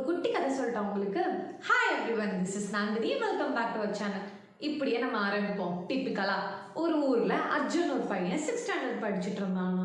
குட்டி கதை சொல்லிட்டேன் உங்களுக்கு. Hi everyone, this is Nandini. Welcome back to our channel. இப்படியே நம்ம ஆரம்பிப்போம். டிப்பிக்கலா ஒரு ஊர்ல அர்ஜுன் ஒரு பையன் 6th ஸ்டாண்டர்ட் படிச்சுட்டு இருந்தாங்க.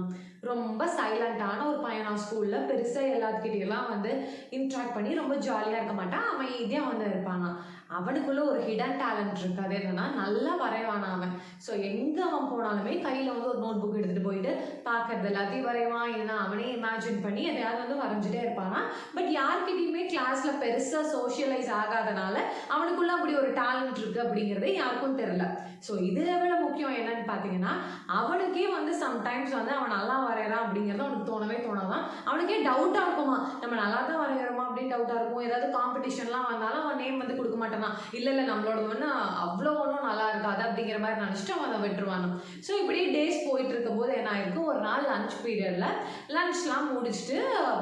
ரொம்ப சைலண்டான ஒரு பையன். ஸ்கூல்ல பெருசா எல்லாத்துக்கிட்டையெல்லாம் இன்ட்ராக்ட் பண்ணி ரொம்ப ஜாலியா இருக்க மாட்டான். அமைதியா இருப்பாங்க. அவனுக்குள்ள ஒரு ஹிடன் டேலண்ட் இருக்கு. அது என்னன்னா, நல்லா வரைவான் அவன். ஸோ எங்க அவன் போனாலுமே கையில ஒரு நோட் புக் எடுத்துட்டு போயிட்டு பார்க்கறது எல்லாத்தையும் வரைவான். இல்லைன்னா அவனே இமேஜின் பண்ணி எதையாவது வரைஞ்சிட்டே இருப்பானா. பட் யார்கிட்டயுமே கிளாஸ்ல பெருசா சோஷியலைஸ் ஆகாதனால அவனுக்குள்ள அப்படி ஒரு டேலண்ட் இருக்கு அப்படிங்கிறது யாருக்கும் தெரியல. ஸோ இதை விட முக்கியம் என்னன்னு பார்த்தீங்கன்னா, அவனுக்கே சம்டைம்ஸ் அவன் நல்லா வரைகிறான் அப்படிங்கிறது அவனுக்கு தோணவே தோணாதான். அவனுக்கே டவுட்டாக இருக்குமா, நம்ம நல்லா தான் வரைகிறோமா அப்படின்னு டவுட்டாக இருக்கும். ஏதாவது காம்படிஷன்லாம் வந்தாலும் அவன் நேம் கொடுக்க மாட்டான். இல்லை நம்மளோட அவ்வளோ ஒன்றும் நல்லா இருக்காது அப்படிங்கிற மாதிரி நினச்சிட்டு அவன் அதை விட்டுருவானு. ஸோ இப்படியே டேஸ் போயிட்டு இருக்கும் போது என்ன ஆயிருக்கு, ஒரு நாள் லஞ்ச் பீரியட்ல லஞ்ச்லாம் முடிச்சுட்டு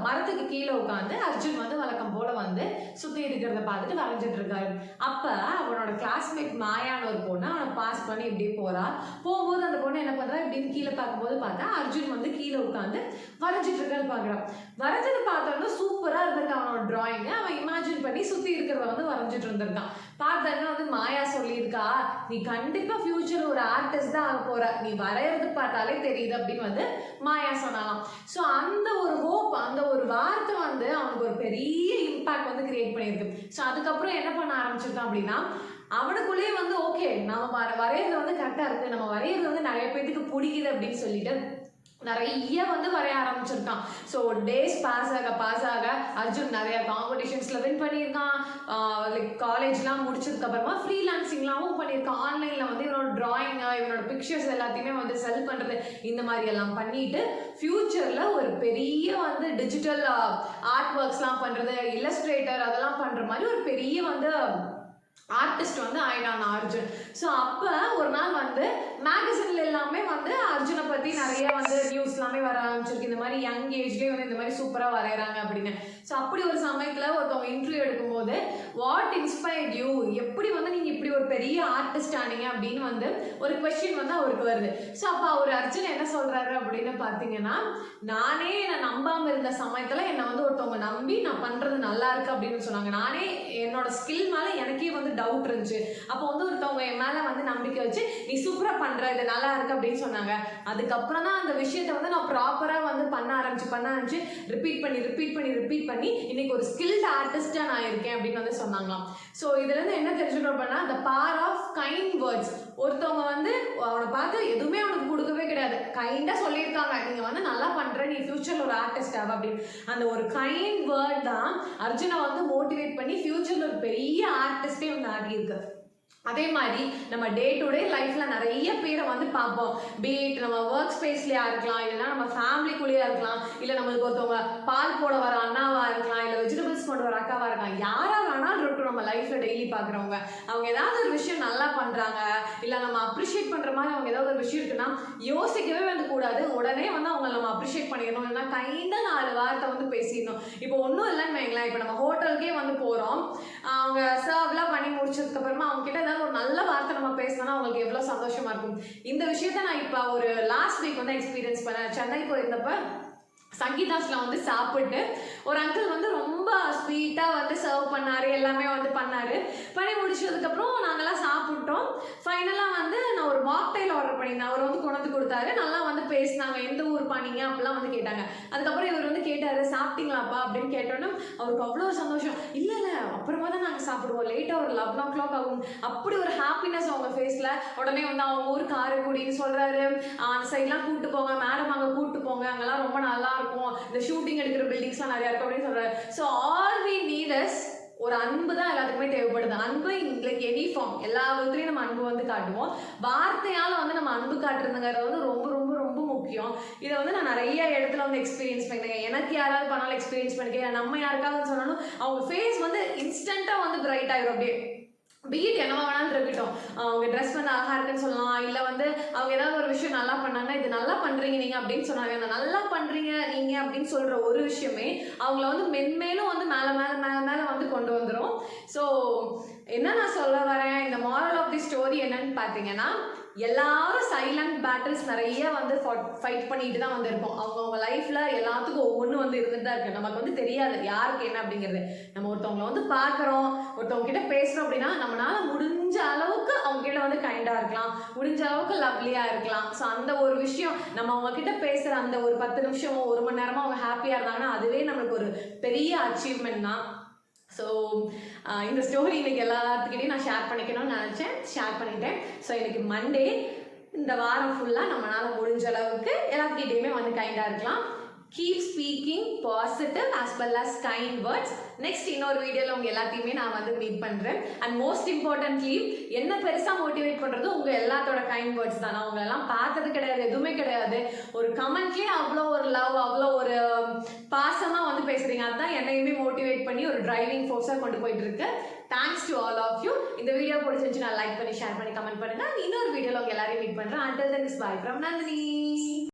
மரத்துக்கு கீழே உட்காந்து அர்ஜுன் வழக்கம் போல சுற்றி இருக்கிறத பார்த்துட்டு வரைஞ்சிட்டு இருக்காரு. அப்போ அவனோட கிளாஸ்மேட் மாயான்னு ஒரு பொண்ணு அவனை பாஸ் பண்ணி இப்படியே போகும்போது அந்த பொண்ணு என்ன பண்ணுறா, இப்படின்னு கீழே பார்க்கும்போது பார்த்தா அர்ஜுன் கீழே உட்காந்து வரைஞ்சிட்டு இருக்கான்னு பார்க்குறான். வரைஞ்சது பார்த்தோன்னா சூப்பராக இருந்திருக்கு அவனோட டிராயிங்கு. அவன் இமேஜின் பண்ணி சுற்றி இருக்கிறத வரைஞ்சிட்டு இருந்திருக்கான். பார்த்தா மாயா சொல்லியிருக்கா, நீ கண்டிப்பா ஃபியூச்சர் ஒரு ஆர்டிஸ்ட் தான் ஆக போற, நீ வரையறது பார்த்தாலே தெரியுது அப்படின்னு மாயா சொன்னாலாம். ஸோ அந்த ஒரு ஹோப், அந்த ஒரு வார்த்தை அவனுக்கு ஒரு பெரிய இம்பாக்ட் கிரியேட் பண்ணியிருக்கு. ஸோ அதுக்கப்புறம் என்ன பண்ண ஆரம்பிச்சிருக்கான் அப்படின்னா, அவனுக்குள்ளேயே ஓகே நம்ம வரையறது கரெக்டாக இருக்கு, நம்ம வரையறது நிறைய பேருக்கு பிடிக்குது அப்படின்னு சொல்லிட்டு நிறைய வரைய ஆரம்பிச்சிருக்கான். ஸோ டேஸ் பாஸ் ஆக அர்ஜுன் நிறைய காம்படிஷன்ஸில் வின் பண்ணியிருக்கான். லைக் காலேஜ்லாம் முடிச்சதுக்கப்புறமா ஃப்ரீலான்சிங்லாவும் பண்ணியிருக்கான். ஆன்லைனில் இவனோட டிராயிங், இவனோட பிக்சர்ஸ் எல்லாத்தையுமே செல் பண்ணுறது, இந்த மாதிரி எல்லாம் பண்ணிட்டு ஃப்யூச்சரில் ஒரு பெரிய டிஜிட்டல் ஆர்ட் ஒர்க்ஸ்லாம் பண்ணுறது, இல்லஸ்ட்ரேட்டர் அதெல்லாம் பண்ணுற மாதிரி ஒரு பெரிய ஆர்டிஸ்ட் ஆயிட்டான் அர்ஜுன். ஸோ அப்போ ஒரு நாள் மேகசின்ல எல்லாமே அர்ஜுனை பற்றி நிறைய நியூஸ் எல்லாமே வர ஆரம்பிச்சிருக்கு. இந்த மாதிரி யங் ஏஜ்லேயே இந்த மாதிரி சூப்பராக வரைகிறாங்க அப்படின்னு. ஸோ அப்படி ஒரு சமயத்தில் ஒருத்தவங்க இன்டர்வியூ எடுக்கும்போது, வாட் இன்ஸ்பயர்ட் யூ, எப்படி நீங்கள் இப்படி ஒரு பெரிய ஆர்டிஸ்ட் ஆனீங்க அப்படின்னு ஒரு கொஸ்டின் அவருக்கு வருது. ஸோ அப்போ அவர் அர்ஜுன் என்ன சொல்கிறாரு அப்படின்னு பார்த்தீங்கன்னா, நானே நம்பாமல் இருந்த சமயத்தில் என்னை ஒருத்தவங்க நம்பி நான் பண்ணுறது நல்லா இருக்கு அப்படின்னு சொன்னாங்க. நானே என்னோட ஸ்கில் மேலே எனக்கே டவுட் இருந்துச்சு. அப்போ ஒருத்தவங்க என் மேலே நம்பிக்கை வச்சு நீ சூப்பராக பண்ணுற, இது நல்லா இருக்கு அப்படின்னு சொன்னாங்க. அதுக்கப்புறம் தான் அந்த விஷயத்தை நான் ப்ராப்பராக பண்ண ஆரம்பிச்சு ரிப்பீட் பண்ணி இன்னைக்கு ஒரு ஸ்கில்டு ஆர்டிஸ்டாக நான் இருக்கேன் அப்படின்னு சொன்னாங்களாம். ஸோ இதுலேருந்து என்ன தெரிஞ்சுக்கிறோம் அப்படின்னா, the power of kind words. ஒருத்தவங்க அவனை பார்த்து எதுவுமே அவனுக்கு கொடுக்கவே கிடையாது, கைண்டாக சொல்லியிருக்காங்க, நீங்கள் நல்லா பண்ணுற, நீ ஃபியூச்சரில் ஒரு ஆர்டிஸ்ட் ஆக அப்படின்னு. அந்த ஒரு கைண்ட் வேர்ட் தான் அர்ஜுனை மோட்டிவேட் பண்ணி ஃபியூச்சரில் ஒரு பெரிய ஆர்டிஸ்டே ஆகியிருக்கு. அதே மாதிரி நம்ம டே டு டே லைஃப்ல நிறைய பேரை பார்ப்போம். பீட் நம்ம ஒர்க் ஸ்பேஸ்லயா இருக்கலாம், இல்லைன்னா நம்ம ஃபேமிலிக்குள்ளேயா இருக்கலாம், இல்லை நம்மளுக்கு ஒருத்தவங்க பால் போட வர அண்ணாவா இருக்கலாம், இல்லை வெஜிடபிள்ஸ் கொண்டு வர அக்காவா இருக்கலாம், யாரா வேணாலும் இருக்கும் நம்ம லைஃப்ல டெய்லி பார்க்குறவங்க. அவங்க ஏதாவது ஒரு விஷயம் நல்லா பண்றாங்க, இல்லை நம்ம அப்ரிஷியேட் பண்ற மாதிரி அவங்க ஏதாவது ஒரு விஷயம் இருக்குன்னா யோசிக்கவே கூடாது, உடனே அவங்க நம்ம அப்ரிஷியேட் பண்ணிடணும். இல்லைன்னா கைண்டா 4 வார்த்தை பேசிடணும். இப்போ ஒன்றும் இல்லைன்னு வைங்களேன், இப்போ நம்ம ஹோட்டலுக்கே போகிறோம், அவங்க சர்வ்லாம் பண்ணி முடிச்சதுக்கு அப்புறமா அவங்க கிட்ட ஒரு நல்ல வார்த்தை நம்ம பேசினா அவங்களுக்கு எவ்வளவு சந்தோஷமா இருக்கும். இந்த விஷயத்த நான் இப்ப ஒரு லாஸ்ட் வீக் எக்ஸ்பீரியன்ஸ் பண்ணேன். சென்னை போயிருந்தப்ப சங்கீதாஸ்ல சாப்பிட்டு ஒரு அங்கிள் ரொம்ப ஸ்வீட்டா சர்வ் பண்ணாரு, எல்லாமே பண்ணாரு. பண்ணி முடிச்சதுக்கப்புறம் நாங்கெல்லாம் சாப்பிட்டோம். ஃபைனலாக நான் ஒரு மாக்டைல் ஆர்டர் பண்ணியிருந்தேன். அவர் கொண்டு கொடுத்தாரு, நல்லா பேசினாங்க, எந்த ஊர் பண்ணீங்க அப்படிலாம் கேட்டாங்க. அதுக்கப்புறம் இவர் கேட்டாரு, சாப்பிட்டீங்களாப்பா அப்படின்னு கேட்டோன்னா அவருக்கு அவ்வளோ சந்தோஷம். இல்லை அப்புறமா தான் நாங்கள் சாப்பிடுவோம், லேட்டாக ஒரு 11 o'clock ஆகும். அப்படி ஒரு ஹாப்பினஸ் அவங்க ஃபேஸில். உடனே அவங்க ஊர் காரைக்குடின்னு சொல்கிறாரு, அந்த சைட்லாம் கூப்பிட்டு போங்க மேடம், அங்கே கூப்பிட்டு போங்க, அங்கெல்லாம் ரொம்ப நல்லா இருக்கும், இந்த ஷூட்டிங் எடுக்கிற பில்டிங்ஸ்லாம் நிறையா இருக்கும் அப்படின்னு சொல்கிறாரு. So all we need is ஒரு அன்பு தான் எல்லாத்துக்குமே தேவைப்படுது. அன்பு லைக் எனி ஃபார்ம், எல்லா விதத்துலையும் நம்ம அன்பு காட்டுவோம். வார்த்தையால் நம்ம அன்பு காட்டுறதுங்கிறது ரொம்ப ரொம்ப ரொம்ப முக்கியம். இதை நான் நிறைய இடத்துல எக்ஸ்பீரியன்ஸ் பண்ணிக்கிறேன். எனக்கு யாராவது பண்ணாலும் எக்ஸ்பீரியன்ஸ் பண்ணிக்கிறேன். நம்ம யாருக்காவது சொன்னாலும் அவங்க ஃபேஸ் பிரைட்டாக பிரைட் ஆகிடும். அப்படியே பீட் என்னவா வேணாலும் இருக்கட்டும், அவங்க ட்ரெஸ் அழகா இருக்குன்னு சொல்லலாம், இல்லை அவங்க ஏதாவது ஒரு விஷயம் நல்லா பண்ணாங்கன்னா இது நல்லா பண்றீங்க நீங்க அப்படின்னு சொன்னாங்க. அந்த நல்லா பண்றீங்க நீங்க அப்படின்னு சொல்ற ஒரு விஷயமே அவங்கள மென்மேலும் மேல மேல மேல மேல கொண்டு வந்துடும். ஸோ என்ன நான் சொல்ல வரேன், இந்த moral ஆஃப் தி ஸ்டோரி என்னன்னு பார்த்தீங்கன்னா, எல்லாரும் சைலண்ட் பேட்டில்ஸ் நிறைய வந்து ஃபைட் பண்ணிட்டு தான் வந்திருக்கோம். அவங்கவுங்க லைஃப்ல எல்லாத்துக்கும் ஒவ்வொன்று வந்து இருந்துட்டு தான் இருக்கு. நமக்கு வந்து தெரியாது யாருக்கு என்ன அப்படிங்கிறது. நம்ம ஒருத்தவங்களை வந்து பார்க்குறோம், ஒருத்தவங்க கிட்ட பேசுகிறோம் அப்படின்னா நம்மளால முடிஞ்ச அளவுக்கு அவங்க கிட்ட வந்து கைண்டாக இருக்கலாம், முடிஞ்ச அளவுக்கு லவ்லியாக இருக்கலாம். ஸோ அந்த ஒரு விஷயம் நம்ம அவங்க கிட்ட பேசுகிற அந்த ஒரு 10 நிமிஷமோ 1 மணி நேரமோ அவங்க ஹாப்பியாக இருந்தாங்கன்னா அதுவே நம்மளுக்கு ஒரு பெரிய அச்சீவ்மெண்ட் தான். ஸோ இந்த ஸ்டோரி இன்னைக்கு எல்லாத்துக்கிட்டையும் நான் ஷேர் பண்ணிக்கணும்னு நினச்சேன், ஷேர் பண்ணிட்டேன். ஸோ இன்னைக்கு மண்டே, இந்த வாரம் ஃபுல்லாக நம்மளால் முடிஞ்ச அளவுக்கு எல்லாத்துக்கிட்டையுமே வந்து கைண்டாக இருக்கலாம். Keep speaking positive as well as kind words. Next இன்னொரு வீடியோவில் உங்கள் எல்லாத்தையுமே நான் வந்து மீட் பண்ணுறேன். அண்ட் மோஸ்ட் இம்பார்ட்டன்ட்லி என்ன பெருசாக மோட்டிவேட் பண்ணுறது உங்கள் எல்லாத்தோட கைண்ட் வேர்ட்ஸ் தான். நான் உங்களெல்லாம் பார்த்தது கிடையாது, எதுவுமே கிடையாது. ஒரு கமெண்ட்லேயே அவ்வளோ ஒரு லவ், அவ்வளோ ஒரு பாசமாக வந்து பேசுகிறீங்க. அதுதான் என்னையுமே மோட்டிவேட் பண்ணி ஒரு டிரைவிங் ஃபோர்ஸாக கொண்டு போயிட்டு இருக்கு. Thanks to all of you. இந்த வீடியோ பிடிச்சிருந்துச்சு நான் லைக் பண்ணி ஷேர் பண்ணி கமெண்ட் பண்ணுங்க. இன்னொரு வீடியோவில் உங்கள் எல்லாரையும் மீட் பண்ணுறேன். until then, bye from Nandini.